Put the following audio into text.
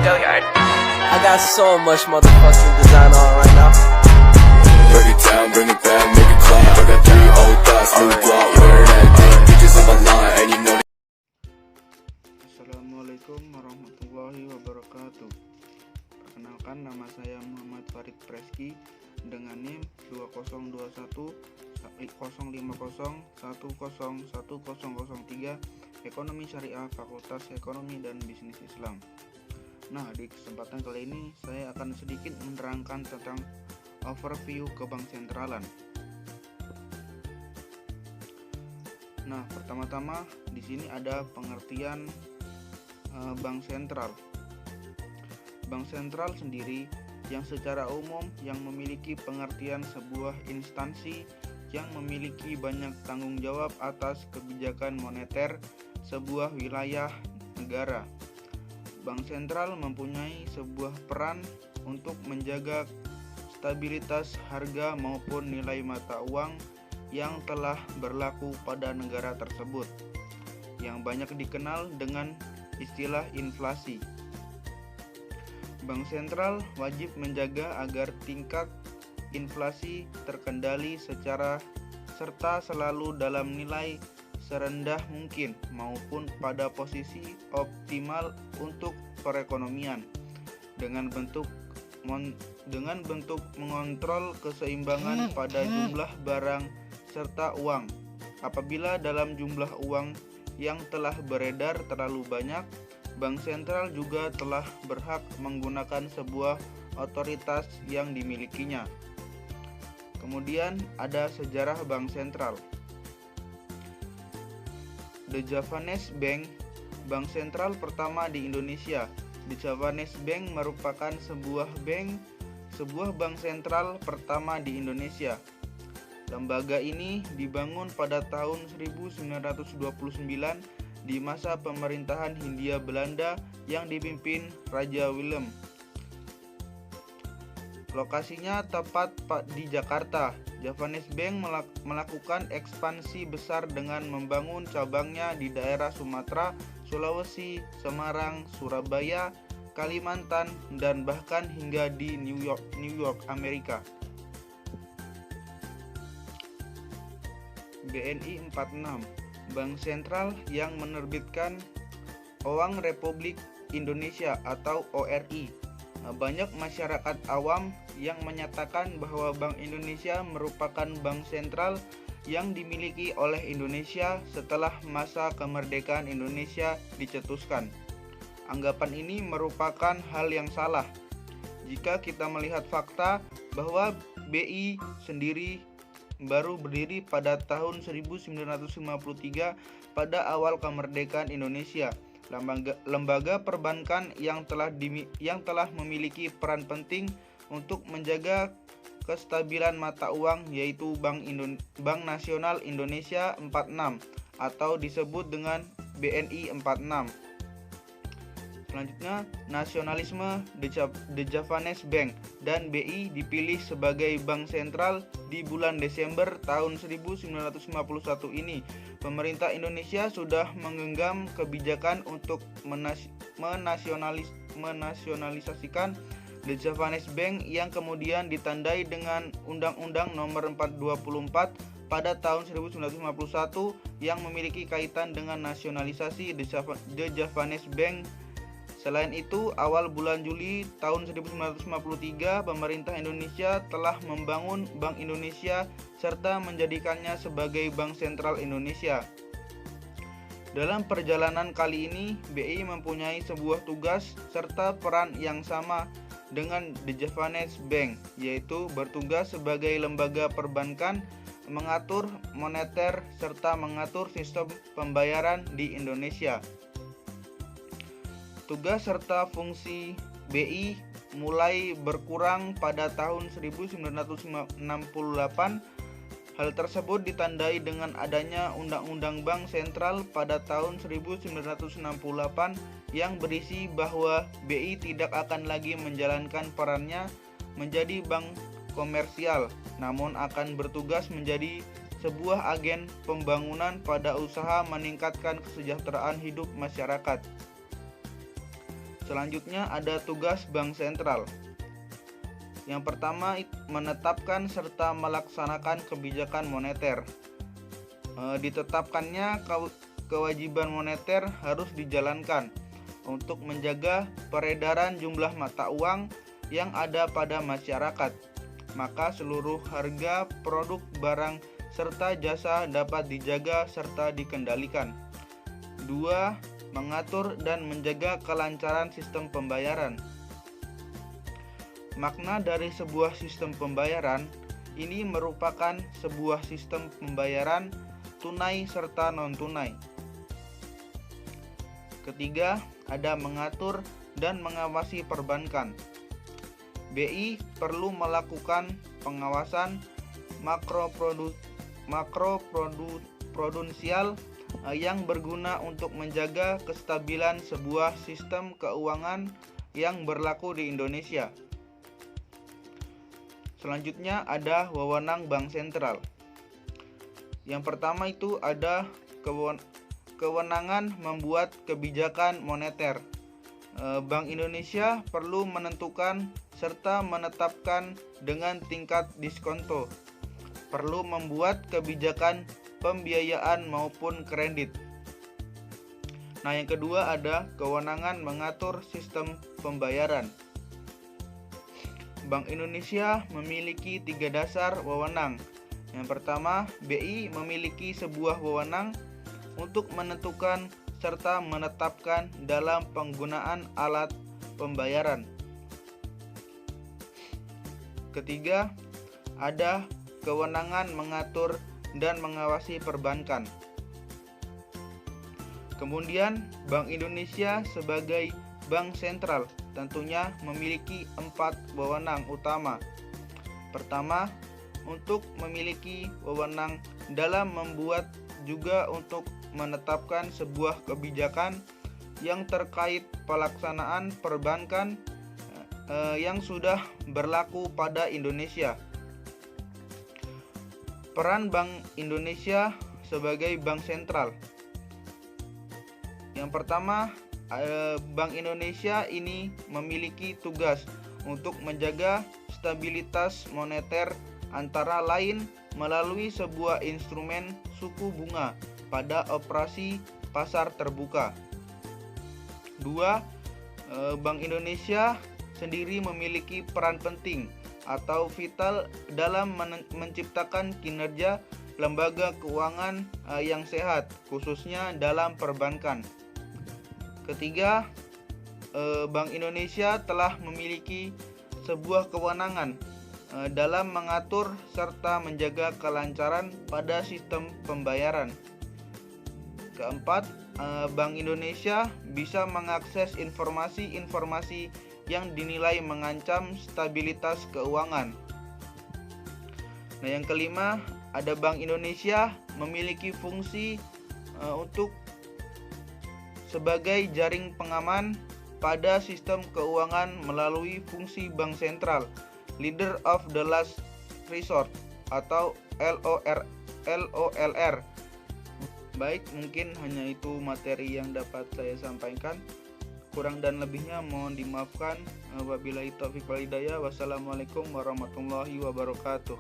I got so much motherfucking design on right now. Break it down, bring it back, make it clap. I got 3 old thoughts, new block, where that thing. Bitches on my line, and you know. Assalamualaikum warahmatullahi wabarakatuh. Perkenalkan, nama saya Muhammad Farid Preski dengan NIM 202105010103 Ekonomi Syariah Fakultas Ekonomi dan Bisnis Islam. Nah, di kesempatan kali ini saya akan sedikit menerangkan tentang overview kebank sentralan. Nah, pertama-tama di sini ada pengertian bank sentral. Bank sentral sendiri yang secara umum yang memiliki pengertian sebuah instansi yang memiliki banyak tanggung jawab atas kebijakan moneter sebuah wilayah negara. Bank sentral mempunyai sebuah peran untuk menjaga stabilitas harga maupun nilai mata uang yang telah berlaku pada negara tersebut, yang banyak dikenal dengan istilah inflasi. Bank sentral wajib menjaga agar tingkat inflasi terkendali serta selalu dalam nilai serendah mungkin maupun pada posisi optimal untuk perekonomian dengan bentuk mengontrol keseimbangan pada jumlah barang serta uang. Apabila dalam jumlah uang yang telah beredar terlalu banyak, bank sentral juga telah berhak menggunakan sebuah otoritas yang dimilikinya. Kemudian ada sejarah bank sentral. The Javanese Bank, bank sentral pertama di Indonesia. The Javanese Bank merupakan sebuah bank sentral pertama di Indonesia. Lembaga ini dibangun pada tahun 1929 di masa pemerintahan Hindia Belanda yang dipimpin Raja Willem. Lokasinya tepat di Jakarta. Javanese Bank melakukan ekspansi besar dengan membangun cabangnya di daerah Sumatera, Sulawesi, Semarang, Surabaya, Kalimantan, dan bahkan hingga di New York, Amerika. BNI 46, bank sentral yang menerbitkan Uang Republik Indonesia atau ORI. Banyak masyarakat awam yang menyatakan bahwa Bank Indonesia merupakan bank sentral yang dimiliki oleh Indonesia setelah masa kemerdekaan Indonesia dicetuskan. Anggapan ini merupakan hal yang salah jika kita melihat fakta bahwa BI sendiri baru berdiri pada tahun 1953 pada awal kemerdekaan Indonesia. Lembaga perbankan yang telah memiliki peran penting untuk menjaga kestabilan mata uang yaitu Bank Nasional Indonesia 46 atau disebut dengan BNI 46. Selanjutnya, nasionalisme The Javanese Bank dan BI dipilih sebagai bank sentral di bulan Desember tahun 1951 ini. Pemerintah Indonesia sudah menggenggam kebijakan untuk menasionalisasikan The Javanese Bank yang kemudian ditandai dengan Undang-Undang Nomor 424 pada tahun 1951 yang memiliki kaitan dengan nasionalisasi The Javanese Bank. Selain itu, awal bulan Juli tahun 1953, pemerintah Indonesia telah membangun Bank Indonesia serta menjadikannya sebagai Bank Sentral Indonesia. Dalam perjalanan kali ini, BI mempunyai sebuah tugas serta peran yang sama dengan The Javanese Bank, yaitu bertugas sebagai lembaga perbankan, mengatur moneter, serta mengatur sistem pembayaran di Indonesia. Tugas serta fungsi BI mulai berkurang pada tahun 1968. Hal tersebut ditandai dengan adanya Undang-Undang Bank Sentral pada tahun 1968 yang berisi bahwa BI tidak akan lagi menjalankan perannya menjadi bank komersial, namun akan bertugas menjadi sebuah agen pembangunan pada usaha meningkatkan kesejahteraan hidup masyarakat. Selanjutnya ada tugas bank sentral. Yang pertama, menetapkan serta melaksanakan kebijakan moneter. Ditetapkannya kewajiban moneter harus dijalankan untuk menjaga peredaran jumlah mata uang yang ada pada masyarakat. Maka seluruh harga produk, barang, serta jasa dapat dijaga serta dikendalikan. 2. Mengatur dan menjaga kelancaran sistem pembayaran. Makna dari sebuah sistem pembayaran ini merupakan sebuah sistem pembayaran tunai serta non-tunai. Ketiga, ada mengatur dan mengawasi perbankan. BI perlu melakukan pengawasan makroprudensial yang berguna untuk menjaga kestabilan sebuah sistem keuangan yang berlaku di Indonesia. Selanjutnya ada wewenang bank sentral. Yang pertama itu ada kewenangan membuat kebijakan moneter. Bank Indonesia perlu menentukan serta menetapkan dengan tingkat diskonto. Perlu membuat kebijakan pembiayaan maupun kredit. Nah, yang kedua ada kewenangan mengatur sistem pembayaran. Bank Indonesia memiliki 3 dasar wewenang. Yang pertama, BI memiliki sebuah wewenang untuk menentukan serta menetapkan dalam penggunaan alat pembayaran. Ketiga, ada kewenangan mengatur dan mengawasi perbankan. Kemudian, Bank Indonesia sebagai bank sentral tentunya memiliki 4 wewenang utama. Pertama, untuk memiliki wewenang dalam membuat juga untuk menetapkan sebuah kebijakan yang terkait pelaksanaan perbankan yang sudah berlaku pada Indonesia. Peran Bank Indonesia sebagai bank sentral. Yang pertama, Bank Indonesia ini memiliki tugas untuk menjaga stabilitas moneter, antara lain melalui sebuah instrumen suku bunga pada operasi pasar terbuka. 2. Bank Indonesia sendiri memiliki peran penting atau vital dalam menciptakan kinerja lembaga keuangan yang sehat, khususnya dalam perbankan. Ketiga, Bank Indonesia telah memiliki sebuah kewenangan dalam mengatur serta menjaga kelancaran pada sistem pembayaran. Keempat, Bank Indonesia bisa mengakses informasi-informasi yang dinilai mengancam stabilitas keuangan. Nah, yang kelima, ada Bank Indonesia memiliki fungsi untuk sebagai jaring pengaman pada sistem keuangan melalui fungsi bank sentral, leader of the last resort atau LOLR. Baik, mungkin hanya itu materi yang dapat saya sampaikan. Kurang dan lebihnya mohon dimaafkan. Wabillahi taufiq wal hidayah. Wassalamualaikum warahmatullahi wabarakatuh.